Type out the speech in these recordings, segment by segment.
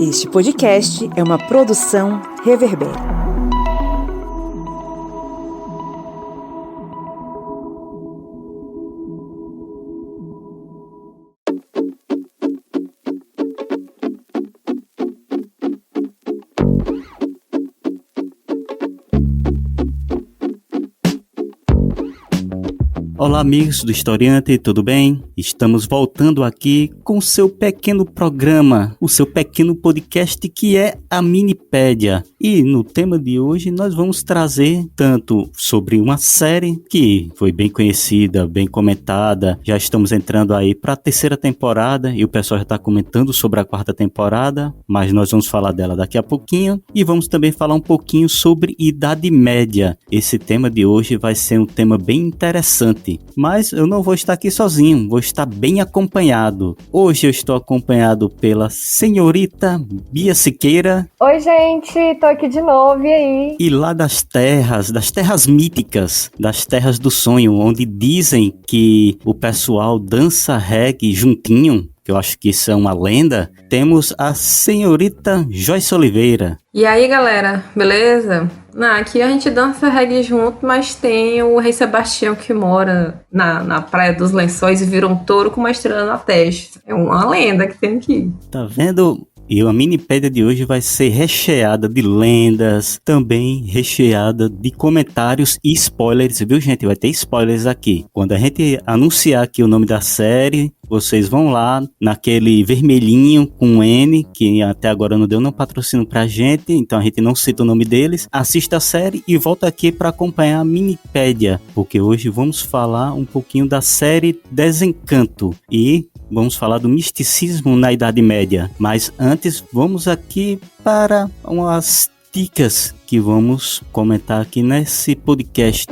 Este podcast é uma produção Reverber. Olá amigos do Historiante, tudo bem? Estamos voltando aqui com o seu pequeno programa, o seu pequeno podcast que é a Minipédia. E no tema de hoje nós vamos trazer tanto sobre uma série que foi bem conhecida, bem comentada. Já estamos entrando aí para a terceira temporada e o pessoal já está comentando sobre a quarta temporada, mas nós vamos falar dela daqui a pouquinho. E vamos também falar um pouquinho sobre Idade Média. Esse tema de hoje vai ser um tema bem interessante. Mas eu não vou estar aqui sozinho, vou estar bem acompanhado. Hoje eu estou acompanhado pela senhorita Bia Siqueira. Oi gente, tô aqui de novo, e aí? E lá das terras míticas, das terras do sonho, onde dizem que o pessoal dança reggae juntinho, que eu acho que isso é uma lenda, temos a senhorita Joyce Oliveira. E aí galera, beleza? Aqui a gente dança reggae junto, mas tem o Rei Sebastião que mora na Praia dos Lençóis e vira um touro com uma estrela na testa. É uma lenda que tem aqui. Tá vendo? E a minipédia de hoje vai ser recheada de lendas, também recheada de comentários e spoilers, viu gente? Vai ter spoilers aqui. Quando a gente anunciar aqui o nome da série, vocês vão lá naquele vermelhinho com N, que até agora não deu nenhum patrocínio pra gente, então a gente não cita o nome deles. Assista a série e volta aqui para acompanhar a minipédia, porque hoje vamos falar um pouquinho da série Desencanto e vamos falar do misticismo na Idade Média. Mas antes, vamos aqui para umas dicas que vamos comentar aqui nesse podcast.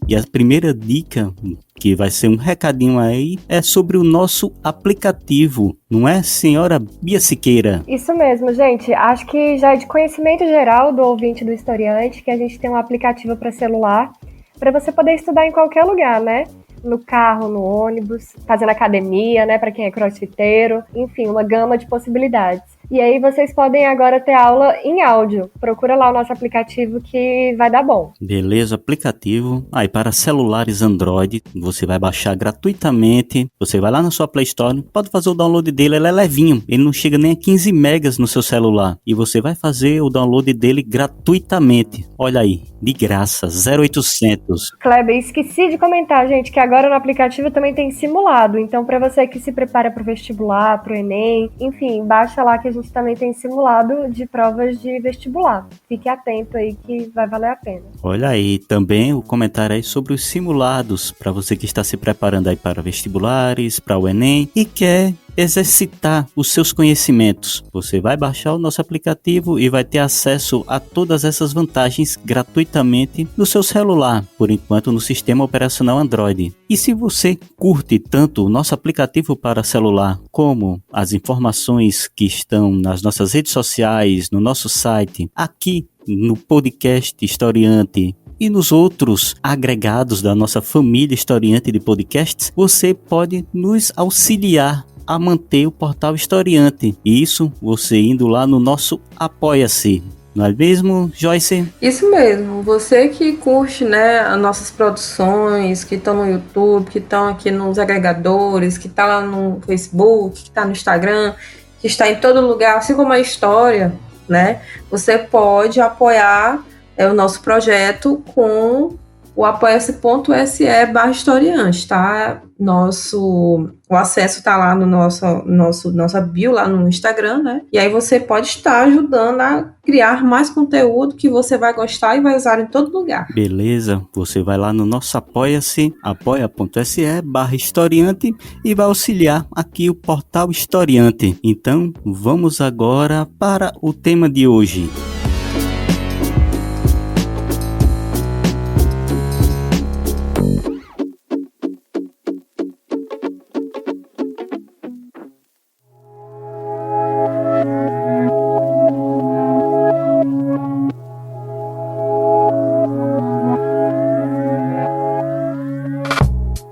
E a primeira dica, que vai ser um recadinho aí, é sobre o nosso aplicativo, não é, senhora Bia Siqueira? Isso mesmo, gente. Acho que já é de conhecimento geral do ouvinte do Historiante que a gente tem um aplicativo para celular, para você poder estudar em qualquer lugar, né? No carro, no ônibus, fazendo academia, né? Para quem é crossfiteiro, enfim, uma gama de possibilidades. E aí vocês podem agora ter aula em áudio. Procura lá o nosso aplicativo que vai dar bom. Beleza, aplicativo. Aí para celulares Android, você vai baixar gratuitamente. Você vai lá na sua Play Store, pode fazer o download dele, ele é levinho. Ele não chega nem a 15 megas no seu celular. E você vai fazer o download dele gratuitamente. Olha aí, de graça, 0800. Kleber, esqueci de comentar, gente, que agora no aplicativo também tem simulado. Então, para você que se prepara para o vestibular, para o Enem, enfim, baixa lá que a gente também tem simulado de provas de vestibular. Fique atento aí que vai valer a pena. Olha aí, também o comentário aí sobre os simulados, para você que está se preparando aí para vestibulares, para o Enem e quer exercitar os seus conhecimentos. Você vai baixar o nosso aplicativo e vai ter acesso a todas essas vantagens gratuitamente no seu celular, por enquanto no sistema operacional Android. E se você curte tanto o nosso aplicativo para celular como as informações que estão nas nossas redes sociais, no nosso site, aqui no podcast Historiante e nos outros agregados da nossa família historiante de podcasts, você pode nos auxiliar a manter o portal Historiante. Isso você indo lá no nosso Apoia-se. Não é mesmo, Joyce? Isso mesmo. Você que curte, né, as nossas produções, que estão no YouTube, que estão aqui nos agregadores, que está lá no Facebook, que está no Instagram, que está em todo lugar, assim como a história, né? Você pode apoiar o nosso projeto com o apoia-se.se/historiante, tá? O acesso tá lá no nossa bio lá no Instagram, né? E aí você pode estar ajudando a criar mais conteúdo que você vai gostar e vai usar em todo lugar. Beleza, você vai lá no nosso Apoia-se, apoia.se/historiante e vai auxiliar aqui o portal Historiante. Então, vamos agora para o tema de hoje.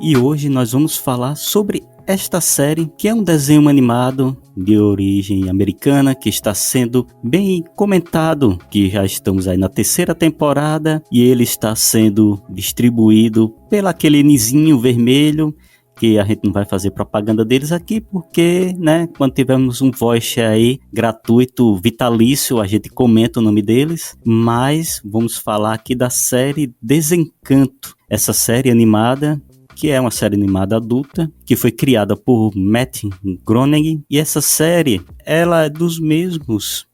e hoje nós vamos falar sobre esta série, que é um desenho animado de origem americana, que está sendo bem comentado, que já estamos aí na 3ª temporada, e ele está sendo distribuído pelo aquele Nizinho vermelho, que a gente não vai fazer propaganda deles aqui, porque, né, quando tivermos um voice aí gratuito, vitalício, a gente comenta o nome deles, mas vamos falar aqui da série Desencanto, essa série animada, que é uma série animada adulta, que foi criada por Matt Groening, e essa série, ela é dos mesmos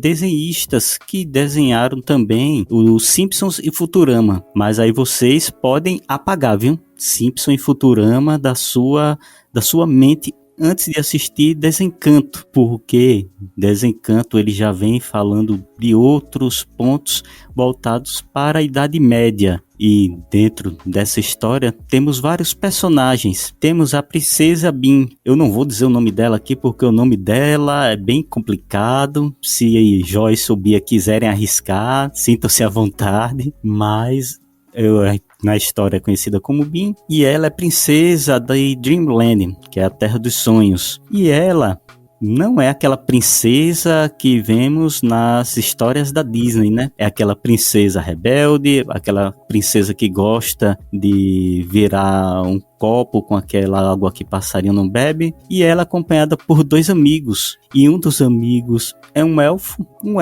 desenhistas que desenharam também os Simpsons e Futurama, mas aí vocês podem apagar, viu? Simpson e Futurama da sua mente antes de assistir Desencanto, porque Desencanto ele já vem falando de outros pontos voltados para a Idade Média. E dentro dessa história temos vários personagens. Temos a Princesa Bean. Eu não vou dizer o nome dela aqui porque o nome dela é bem complicado. Se Joyce ou Bia quiserem arriscar, sintam-se à vontade. Mas na história é conhecida como Bean. E ela é princesa de Dreamland, que é a Terra dos Sonhos. E ela não é aquela princesa que vemos nas histórias da Disney, né? É aquela princesa rebelde, aquela princesa que gosta de virar um copo com aquela água que passarinho não bebe. E ela é acompanhada por 2 amigos. E um dos amigos é um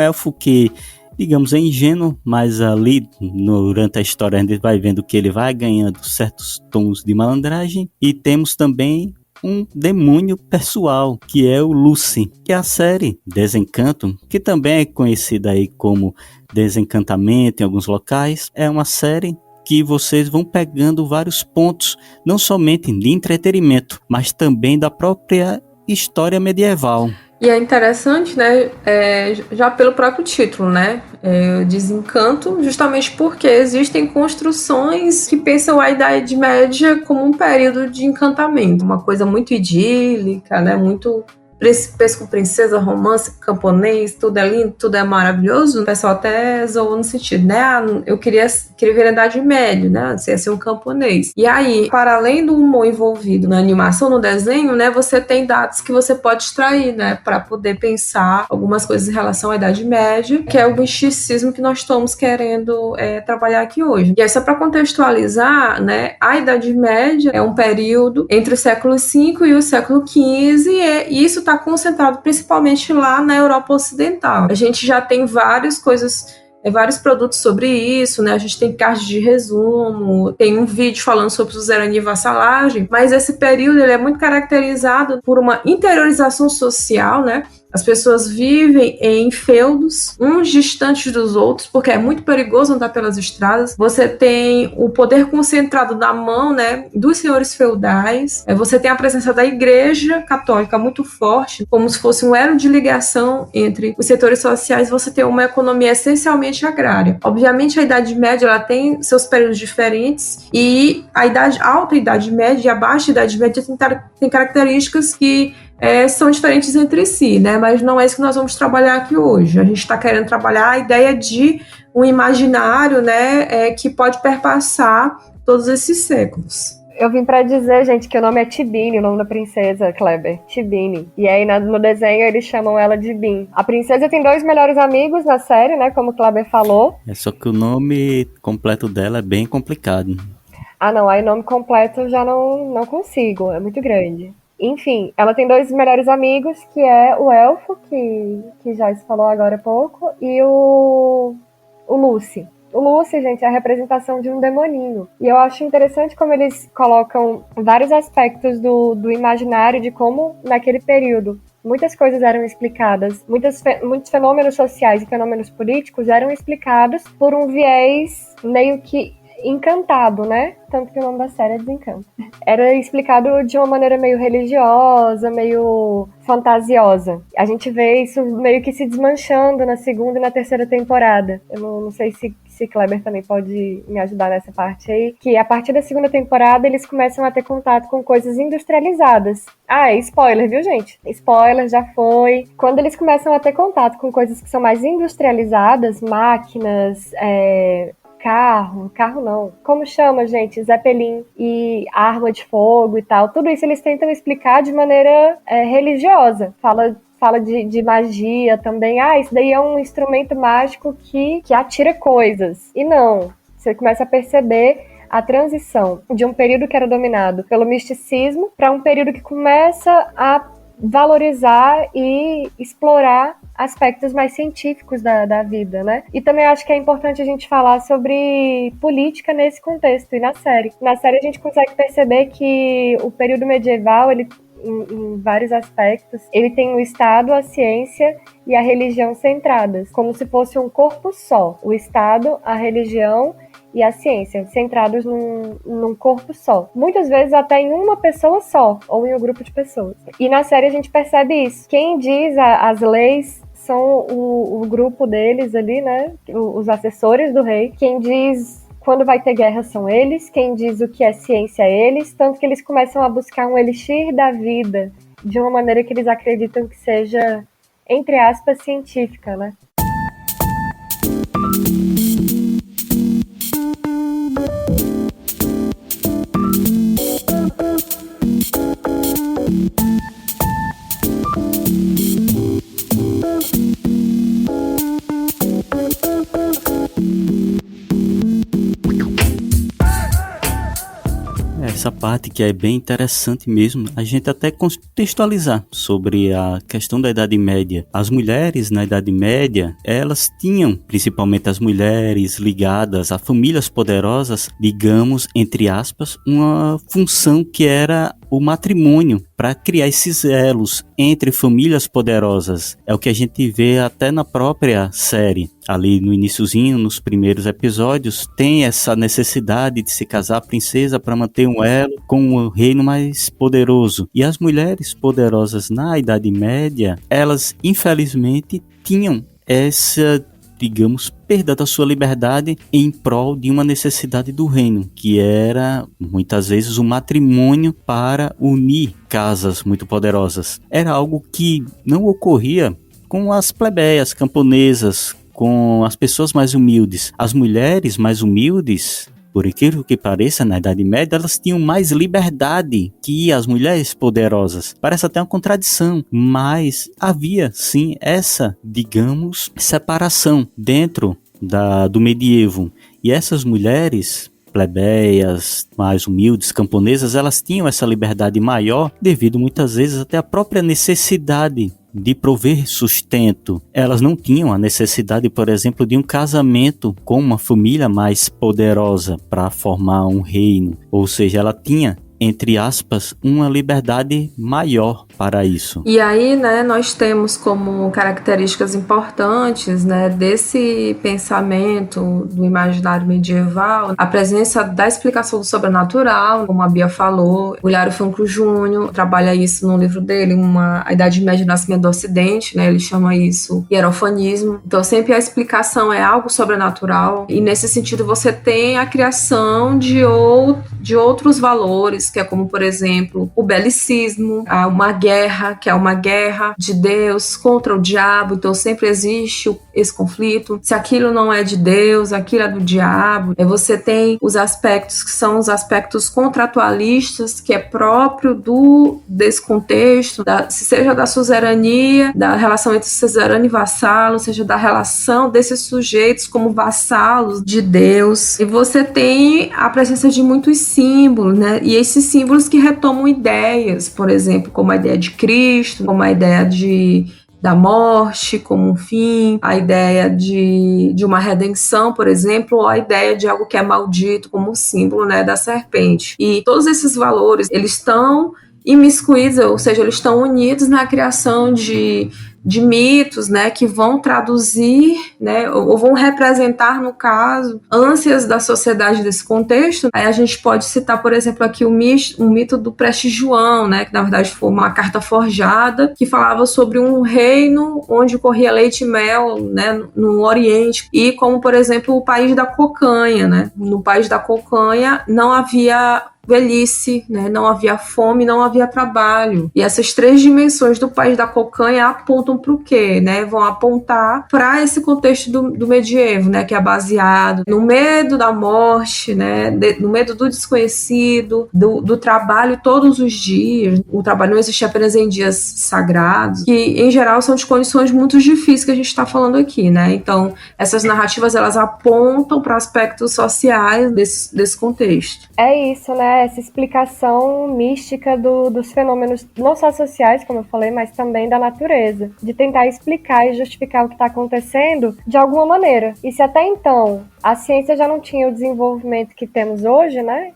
elfo que, digamos, é ingênuo, mas ali durante a história a gente vai vendo que ele vai ganhando certos tons de malandragem. E temos também um demônio pessoal, que é o Lucy, que é a série Desencanto, que também é conhecida aí como Desencantamento em alguns locais. É uma série que vocês vão pegando vários pontos, não somente de entretenimento, mas também da própria história medieval. E é interessante, né, já pelo próprio título, né, Desencanto, justamente porque existem construções que pensam a Idade Média como um período de encantamento, uma coisa muito idílica, né, muito príncipe com princesa, romance, camponês, tudo é lindo, tudo é maravilhoso. O pessoal até zoou no sentido, né? Eu queria ver a Idade Média, né? Você ia ser um camponês. E aí, para além do humor envolvido na animação, no desenho, né? Você tem dados que você pode extrair, né? Para poder pensar algumas coisas em relação à Idade Média, que é o misticismo que nós estamos querendo trabalhar aqui hoje. E aí, só para contextualizar, né? A Idade Média é um período entre o século V e o século XV, e isso está concentrado principalmente lá na Europa Ocidental. A gente já tem vários produtos sobre isso, né? A gente tem cards de resumo, tem um vídeo falando sobre suzerania e vassalagem, mas esse período ele é muito caracterizado por uma interiorização social, né? As pessoas vivem em feudos, uns distantes dos outros, porque é muito perigoso andar pelas estradas. Você tem o poder concentrado na mão, né, dos senhores feudais. Você tem a presença da Igreja Católica muito forte, como se fosse um elo de ligação entre os setores sociais. Você tem uma economia essencialmente agrária. Obviamente, a Idade Média ela tem seus períodos diferentes, e a Alta Idade Média e a Baixa Idade Média tem características que são diferentes entre si, né? Mas não é isso que nós vamos trabalhar aqui hoje. A gente está querendo trabalhar a ideia de um imaginário, né, que pode perpassar todos esses séculos. Eu vim pra dizer, gente, que o nome é Tibine, o nome da princesa, Kleber. Tibine. E aí, no desenho, eles chamam ela de Bean. A princesa tem 2 melhores amigos na série, né, como o Kleber falou. Só que o nome completo dela é bem complicado. Ah, não, aí o nome completo eu já não consigo, é muito grande. Enfim, ela tem 2 melhores amigos, que é o elfo, que já se falou agora há pouco, e o Lucy. O Lucy, gente, é a representação de um demoninho. E eu acho interessante como eles colocam vários aspectos do imaginário de como, naquele período, muitas coisas eram explicadas, muitos fenômenos sociais e fenômenos políticos eram explicados por um viés meio que encantado, né? Tanto que o nome da série é Desencanto. Era explicado de uma maneira meio religiosa, meio fantasiosa. A gente vê isso meio que se desmanchando na 2ª e na 3ª temporada. Eu não sei se Kleber também pode me ajudar nessa parte aí, que a partir da 2ª temporada eles começam a ter contato com coisas industrializadas. Ah, é spoiler, viu, gente? Spoiler, já foi. Quando eles começam a ter contato com coisas que são mais industrializadas, máquinas, carro não, como chama, gente? Zeppelin e arma de fogo e tal, tudo isso eles tentam explicar de maneira religiosa, fala de magia também. Isso daí é um instrumento mágico que atira coisas. E não, você começa a perceber a transição de um período que era dominado pelo misticismo para um período que começa a valorizar e explorar aspectos mais científicos da vida, né? E também acho que é importante a gente falar sobre política nesse contexto e na série. Na série a gente consegue perceber que o período medieval, ele em vários aspectos, ele tem o Estado, a ciência e a religião centradas, como se fosse um corpo só. O Estado, a religião e a ciência, centrados num corpo só. Muitas vezes até em uma pessoa só, ou em um grupo de pessoas. E na série a gente percebe isso. Quem diz as leis são o grupo deles ali, né? Os assessores do rei. Quem diz quando vai ter guerra são eles, quem diz o que é ciência é eles, tanto que eles começam a buscar um elixir da vida, de uma maneira que eles acreditam que seja, entre aspas, científica, né? Essa parte que é bem interessante mesmo, a gente até contextualizar sobre a questão da Idade Média. As mulheres na Idade Média, elas tinham, principalmente as mulheres ligadas a famílias poderosas, digamos, entre aspas, uma função que era o matrimônio, para criar esses elos entre famílias poderosas. É o que a gente vê até na própria série. Ali no iniciozinho, nos primeiros episódios, tem essa necessidade de se casar a princesa para manter um elo com o reino mais poderoso. E as mulheres poderosas na Idade Média, elas infelizmente tinham essa, digamos, perda da sua liberdade em prol de uma necessidade do reino, que era, muitas vezes, o matrimônio para unir casas muito poderosas. Era algo que não ocorria com as plebeias camponesas, com as pessoas mais humildes. As mulheres mais humildes, por incrível que pareça, na Idade Média, elas tinham mais liberdade que as mulheres poderosas. Parece até uma contradição, mas havia, sim, essa, digamos, separação dentro do medievo. E essas mulheres plebeias, mais humildes, camponesas, elas tinham essa liberdade maior devido, muitas vezes, até à própria necessidade de prover sustento. Elas não tinham a necessidade, por exemplo, de um casamento com uma família mais poderosa para formar um reino. Ou seja, ela tinha, entre aspas, uma liberdade maior para isso. E aí, né, nós temos como características importantes, né, desse pensamento do imaginário medieval, a presença da explicação do sobrenatural, como a Bia falou. O Hilário Franco Júnior trabalha isso no livro dele, A Idade Média e o Nascimento do Ocidente, né, ele chama isso hierofanismo. Então, sempre a explicação é algo sobrenatural, e nesse sentido você tem a criação de outros valores, que é como, por exemplo, o belicismo, uma guerra, que é uma guerra de Deus contra o diabo. Então sempre existe esse conflito. Se aquilo não é de Deus, aquilo é do diabo. Você tem os aspectos que são os aspectos contratualistas, que é próprio desse contexto, seja da suzerania, da relação entre suzerano e vassalo, seja da relação desses sujeitos como vassalos de Deus. E você tem a presença de muitos símbolos, né? E esses símbolos que retomam ideias, por exemplo, como a ideia de Cristo, como a ideia da morte como um fim, a ideia de uma redenção, por exemplo, ou a ideia de algo que é maldito como um símbolo, né, da serpente. E todos esses valores, eles estão imiscuídos, ou seja, eles estão unidos na criação de mitos, né, que vão traduzir, né, ou vão representar, no caso, ânsias da sociedade desse contexto. Aí a gente pode citar, por exemplo, aqui o mito do Preste João, né, que na verdade foi uma carta forjada que falava sobre um reino onde corria leite e mel, né, no Oriente, e como, por exemplo, o país da cocanha, né. No país da cocanha não havia velhice, né? Não havia fome, não havia trabalho. E essas 3 dimensões do país da cocanha apontam para o quê, né? Vão apontar para esse contexto do medievo, né? Que é baseado no medo da morte, né? No medo do desconhecido, do trabalho todos os dias. O trabalho não existe apenas em dias sagrados, que em geral são de condições muito difíceis que a gente está falando aqui, né? Então, essas narrativas, elas apontam para aspectos sociais desse contexto. É isso, né? Essa explicação mística dos fenômenos, não só sociais, como eu falei, mas também da natureza. De tentar explicar e justificar o que está acontecendo de alguma maneira. E se até então a ciência já não tinha o desenvolvimento que temos hoje, né?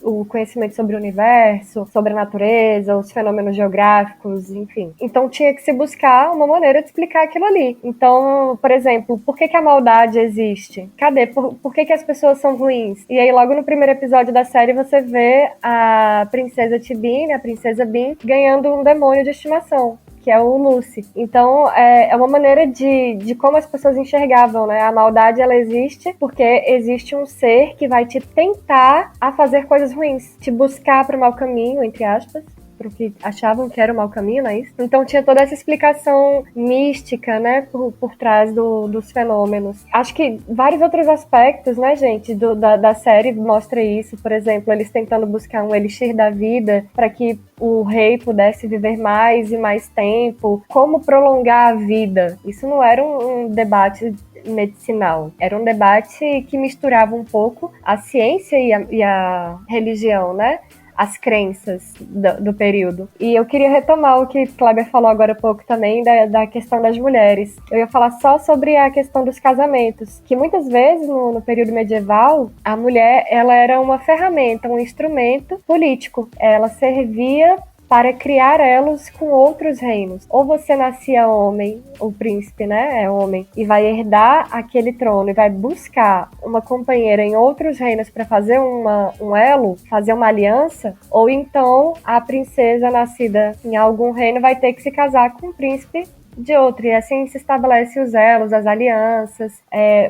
O conhecimento sobre o universo, sobre a natureza, os fenômenos geográficos, enfim. Então tinha que se buscar uma maneira de explicar aquilo ali. Então, por exemplo, por que a maldade existe? Cadê? Por que as pessoas são ruins? E aí logo no primeiro episódio da série você vê a princesa Tibine, a princesa Bean, ganhando um demônio de estimação, que é o Lucy. Então, é uma maneira de como as pessoas enxergavam, né? A maldade, ela existe porque existe um ser que vai te tentar a fazer coisas ruins, te buscar para o mau caminho, entre aspas, para o que achavam que era o mau caminho, não é isso? Então tinha toda essa explicação mística, né, por trás dos fenômenos. Acho que vários outros aspectos, né, gente, da série mostra isso. Por exemplo, eles tentando buscar um elixir da vida para que o rei pudesse viver mais e mais tempo. Como prolongar a vida? Isso não era um debate medicinal. Era um debate que misturava um pouco a ciência e a religião, né? As crenças do período. E eu queria retomar o que Kleber falou agora há pouco também, da questão das mulheres. Eu ia falar só sobre a questão dos casamentos, que muitas vezes no período medieval, a mulher, ela era uma ferramenta, um instrumento político. Ela servia para criar elos com outros reinos. Ou você nascia homem, o príncipe, né, é homem, e vai herdar aquele trono e vai buscar uma companheira em outros reinos para fazer um elo, fazer uma aliança, ou então a princesa nascida em algum reino vai ter que se casar com um príncipe de outro, e assim se estabelece os elos, as alianças,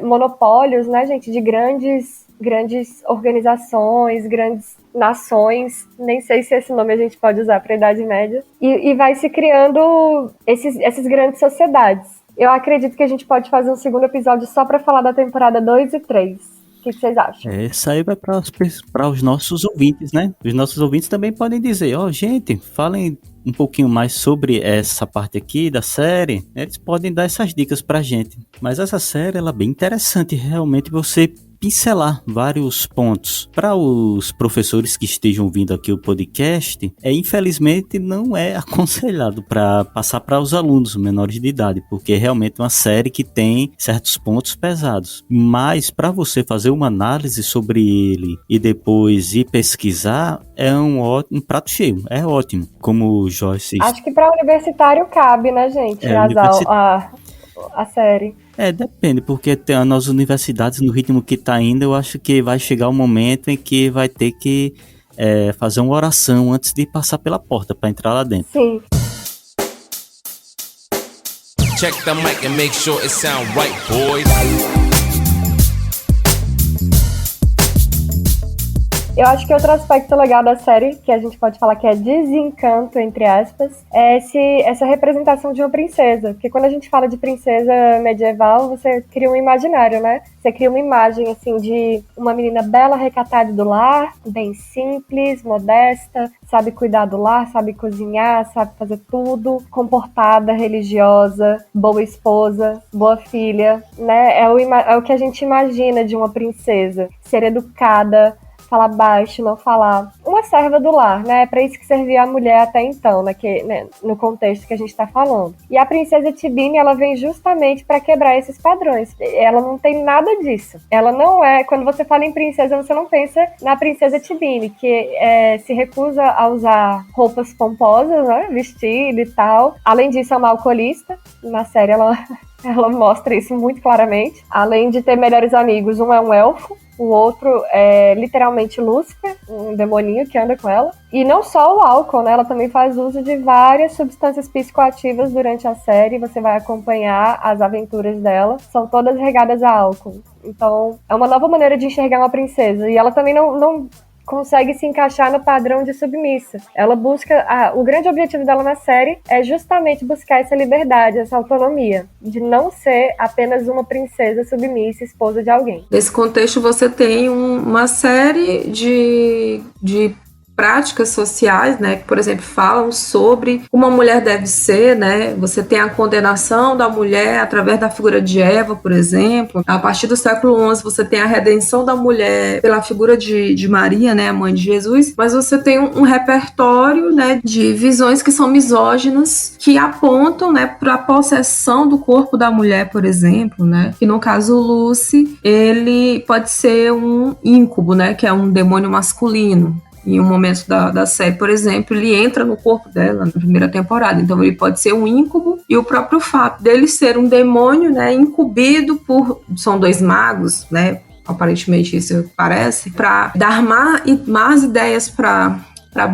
monopólios, né, gente, de grandes organizações, grandes nações, nem sei se esse nome a gente pode usar para a Idade Média, e vai se criando essas grandes sociedades. Eu acredito que a gente pode fazer um segundo episódio só para falar da temporada 2 e 3. O que vocês acham? Isso aí vai para os nossos ouvintes, né? Os nossos ouvintes também podem dizer, gente, falem um pouquinho mais sobre essa parte aqui da série. Eles podem dar essas dicas pra gente. Mas essa série, ela é bem interessante, realmente você pincelar vários pontos. Para os professores que estejam ouvindo aqui o podcast, infelizmente não é aconselhado para passar para os alunos menores de idade, porque é realmente uma série que tem certos pontos pesados. Mas para você fazer uma análise sobre ele e depois ir pesquisar, é um prato cheio, é ótimo. Como o Joyce... Acho que para universitário cabe, né, gente? A série. Depende, porque nas universidades, no ritmo que tá indo, eu acho que vai chegar um momento em que vai ter que fazer uma oração antes de passar pela porta para entrar lá dentro. Sim. Check the mic and make sure it sound right, boys. Eu acho que outro aspecto legal da série, que a gente pode falar que é desencanto, entre aspas, é essa representação de uma princesa. Porque quando a gente fala de princesa medieval, você cria um imaginário, né? Você cria uma imagem, assim, de uma menina bela, recatada do lar, bem simples, modesta, sabe cuidar do lar, sabe cozinhar, sabe fazer tudo, comportada, religiosa, boa esposa, boa filha, né? É o que a gente imagina de uma princesa. Ser educada, falar baixo, não falar. Uma serva do lar, né? É pra isso que servia a mulher até então, né? No contexto que a gente tá falando. E a princesa Tibine, ela vem justamente para quebrar esses padrões. Ela não tem nada disso. Ela não é... Quando você fala em princesa, você não pensa na princesa Tibine, que se recusa a usar roupas pomposas, né? Vestido e tal. Além disso, é uma alcoolista. Na série, ela mostra isso muito claramente. Além de ter melhores amigos, um é um elfo, o outro é literalmente Lúcifer, um demoninho que anda com ela. E não só o álcool, né? Ela também faz uso de várias substâncias psicoativas durante a série. Você vai acompanhar as aventuras dela. São todas regadas a álcool. Então, é uma nova maneira de enxergar uma princesa. E ela também não consegue se encaixar no padrão de submissa. Ela busca, o grande objetivo dela na série é justamente buscar essa liberdade, essa autonomia, de não ser apenas uma princesa submissa, esposa de alguém. Nesse contexto, você tem uma série de práticas sociais, né, que, por exemplo, falam sobre como a mulher deve ser, né, você tem a condenação da mulher através da figura de Eva, por exemplo. A partir do século XI, você tem a redenção da mulher pela figura de Maria, né, a mãe de Jesus, mas você tem um repertório, né, de visões que são misóginas, que apontam, né, para a possessão do corpo da mulher, por exemplo, né, que no caso Lucy, ele pode ser um íncube, né, que é um demônio masculino. Em um momento da série, por exemplo, ele entra no corpo dela na primeira temporada. Então ele pode ser um íncubo, e o próprio fato dele ser um demônio, né, incumbido por... São dois magos, né? Aparentemente isso parece. Para dar más ideias para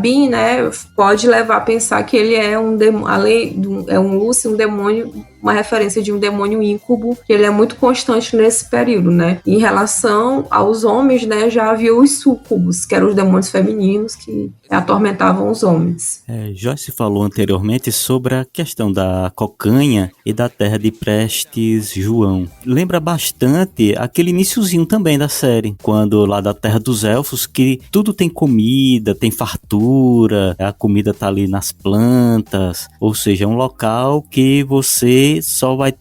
Bean, né? Pode levar a pensar que ele é um demônio, é um Lucy, um demônio, uma referência de um demônio íncube, que ele é muito constante nesse período, né? Em relação aos homens, né, já havia os súcubos, que eram os demônios femininos que atormentavam os homens. Joyce falou anteriormente sobre a questão da cocanha e da terra de Prestes João. Lembra bastante aquele iniciozinho também da série, quando lá da terra dos elfos, que tudo tem comida, tem fartura, a comida tá ali nas plantas, ou seja, é um local que você só vai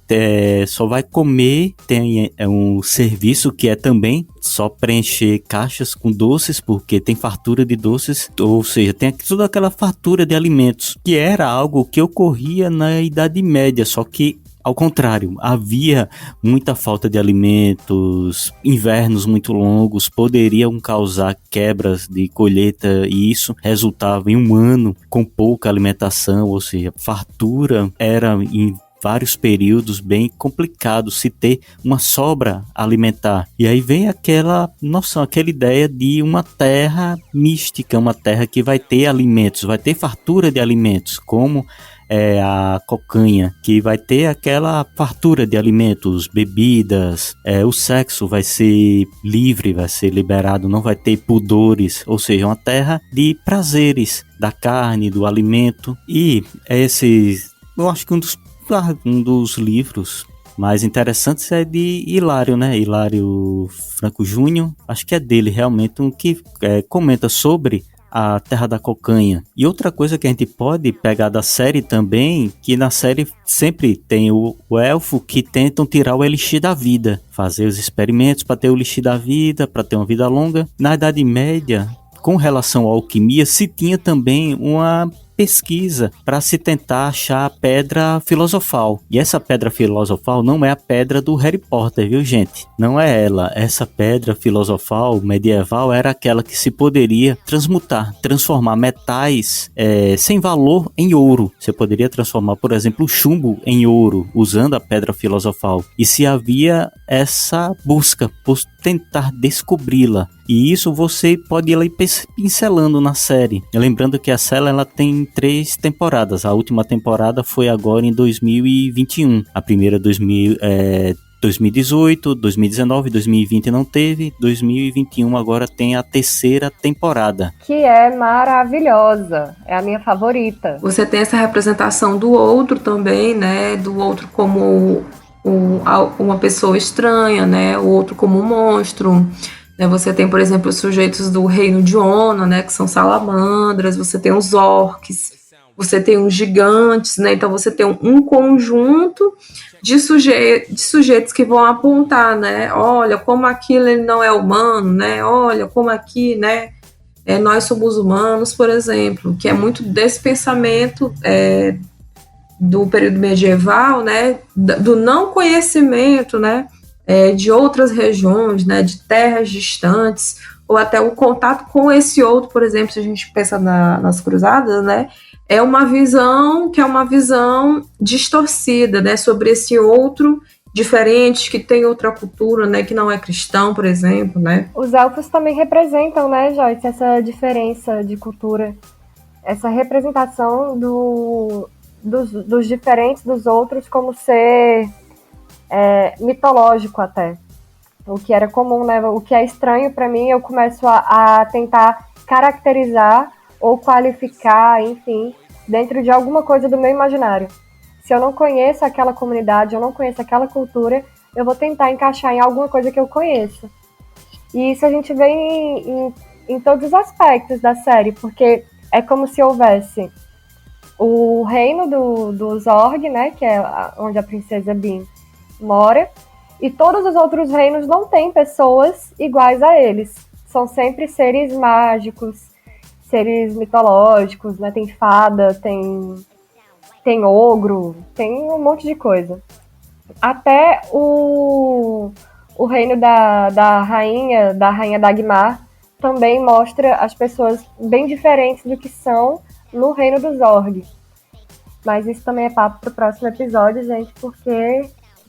comer, tem um serviço que é também só preencher caixas com doces, porque tem fartura de doces, ou seja, tem toda aquela fartura de alimentos, que era algo que ocorria na Idade Média, só que ao contrário, havia muita falta de alimentos, invernos muito longos poderiam causar quebras de colheita, e isso resultava em um ano com pouca alimentação, ou seja, fartura era em vários períodos bem complicados se ter uma sobra alimentar. E aí vem aquela noção, aquela ideia de uma terra mística, uma terra que vai ter alimentos, vai ter fartura de alimentos, como a cocanha, que vai ter aquela fartura de alimentos, bebidas, o sexo vai ser livre, vai ser liberado, não vai ter pudores, ou seja, uma terra de prazeres da carne, do alimento. E eu acho que um dos livros mais interessantes é de Hilário, né? Hilário Franco Júnior, acho que é dele realmente, que comenta sobre a terra da cocanha. E outra coisa que a gente pode pegar da série também, que na série sempre tem o elfo que tentam tirar o elixir da vida, fazer os experimentos para ter o elixir da vida, para ter uma vida longa. Na Idade Média, com relação à alquimia, se tinha também uma pesquisa para se tentar achar a pedra filosofal. E essa pedra filosofal não é a pedra do Harry Potter, viu, gente? Não é ela. Essa pedra filosofal medieval era aquela que se poderia transformar metais sem valor em ouro. Você poderia transformar, por exemplo, o chumbo em ouro, usando a pedra filosofal. E se havia essa busca por tentar descobri-la. E isso você pode ir lá pincelando na série. Lembrando que a série ela tem 3 temporadas. A última temporada foi agora em 2021. A primeira 2018, 2019, 2020 não teve. 2021 agora tem a 3ª temporada. Que é maravilhosa. É a minha favorita. Você tem essa representação do outro também, né? Do outro como uma pessoa estranha, né? O outro como um monstro. Você tem, por exemplo, os sujeitos do reino de Ona, né, que são salamandras, você tem os orques, você tem os gigantes, né, então você tem um conjunto de sujeitos que vão apontar, né, olha como aquilo ele não é humano, né, olha como aqui, né, nós somos humanos, por exemplo, que é muito desse pensamento do período medieval, né, do não conhecimento, né, de outras regiões, né, de terras distantes, ou até o contato com esse outro, por exemplo, se a gente pensa nas cruzadas, né, é uma visão distorcida, né, sobre esse outro diferente, que tem outra cultura, né, que não é cristão, por exemplo, né. Os elfos também representam, né, Joyce, essa diferença de cultura, essa representação dos diferentes dos outros como ser mitológico até. o que era comum, né? O que é estranho para mim, eu começo a tentar caracterizar ou qualificar, enfim, dentro de alguma coisa do meu imaginário. Se eu não conheço aquela comunidade, eu não conheço aquela cultura, eu vou tentar encaixar em alguma coisa que eu conheço. E isso a gente vê em todos os aspectos da série, porque é como se houvesse o reino do Zorg, né, que é onde a princesa Bean mora, e todos os outros reinos não têm pessoas iguais a eles. São sempre seres mágicos, seres mitológicos, né? Tem fada, tem ogro, tem um monte de coisa. Até o reino da rainha Dagmar também mostra as pessoas bem diferentes do que são no reino dos Zorg. Mas isso também é papo pro próximo episódio, gente, porque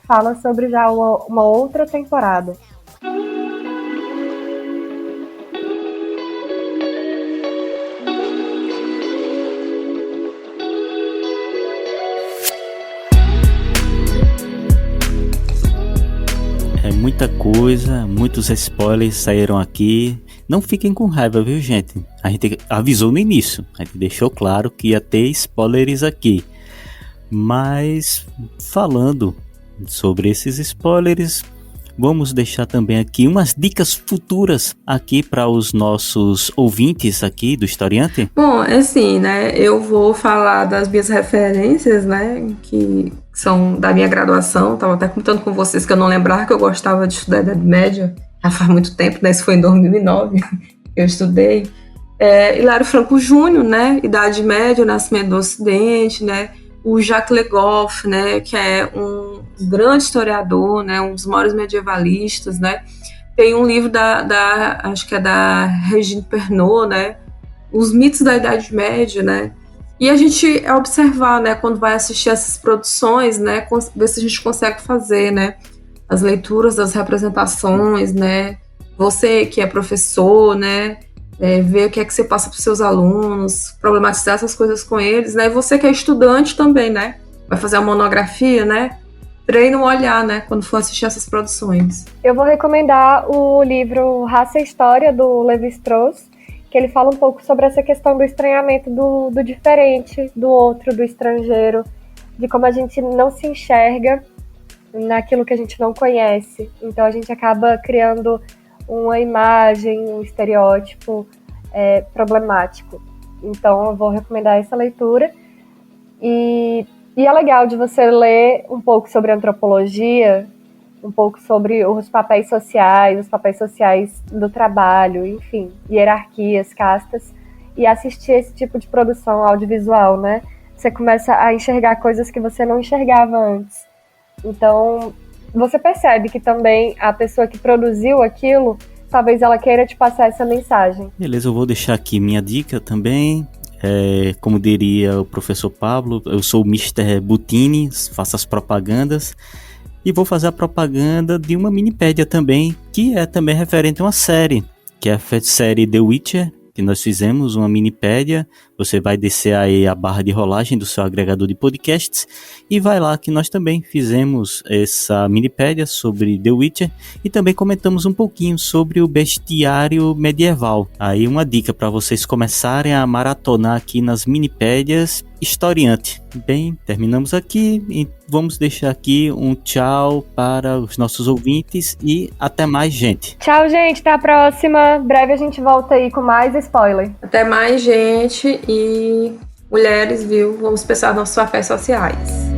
fala sobre já uma outra temporada. É muita coisa, muitos spoilers saíram aqui. Não fiquem com raiva, viu, gente? A gente avisou no início, a gente deixou claro que ia ter spoilers aqui. Mas falando sobre esses spoilers, vamos deixar também aqui umas dicas futuras aqui para os nossos ouvintes aqui do Historiante. Bom, é assim, né? Eu vou falar das minhas referências, né? Que são da minha graduação. Tava até comentando com vocês que eu não lembrava que eu gostava de estudar Idade Média. Já faz muito tempo, né? Isso foi em 2009 que eu estudei. Hilário Franco Júnior, né? Idade Média, o Nascimento do Ocidente, né? O Jacques Le Goff, né, que é um grande historiador, né, um dos maiores medievalistas, né. Tem um livro acho que é da Regine Pernod, né, Os Mitos da Idade Média, né. E a gente observar, né, quando vai assistir essas produções, né, ver se a gente consegue fazer, né, as leituras das representações, né. Você que é professor, né, ver o que é que você passa para os seus alunos, problematizar essas coisas com eles, né? E você que é estudante também, né? Vai fazer a monografia, né? Treina o olhar, né? Quando for assistir essas produções. Eu vou recomendar o livro Raça e História, do Levi-Strauss, que ele fala um pouco sobre essa questão do estranhamento do diferente, do outro, do estrangeiro, de como a gente não se enxerga naquilo que a gente não conhece. Então a gente acaba criando uma imagem, um estereótipo problemático. Então eu vou recomendar essa leitura. E é legal de você ler um pouco sobre antropologia, um pouco sobre os papéis sociais do trabalho, enfim, hierarquias, castas, e assistir esse tipo de produção audiovisual, né? Você começa a enxergar coisas que você não enxergava antes. Então, você percebe que também a pessoa que produziu aquilo, talvez ela queira te passar essa mensagem. Beleza, eu vou deixar aqui minha dica também. Como diria o professor Pablo, eu sou o Mr. Butini, faço as propagandas. E vou fazer a propaganda de uma minipédia também, que é também referente a uma série, que é a série The Witcher, que nós fizemos uma minipédia. Você vai descer aí a barra de rolagem do seu agregador de podcasts e vai lá que nós também fizemos essa minipédia sobre The Witcher e também comentamos um pouquinho sobre o bestiário medieval. Aí uma dica para vocês começarem a maratonar aqui nas minipédias Historiante. Bem, terminamos aqui e vamos deixar aqui um tchau para os nossos ouvintes e até mais, gente. Tchau, gente, até a próxima. Breve a gente volta aí com mais spoiler. Até mais, gente, e mulheres, viu? Vamos pensar nos nossos papéis sociais.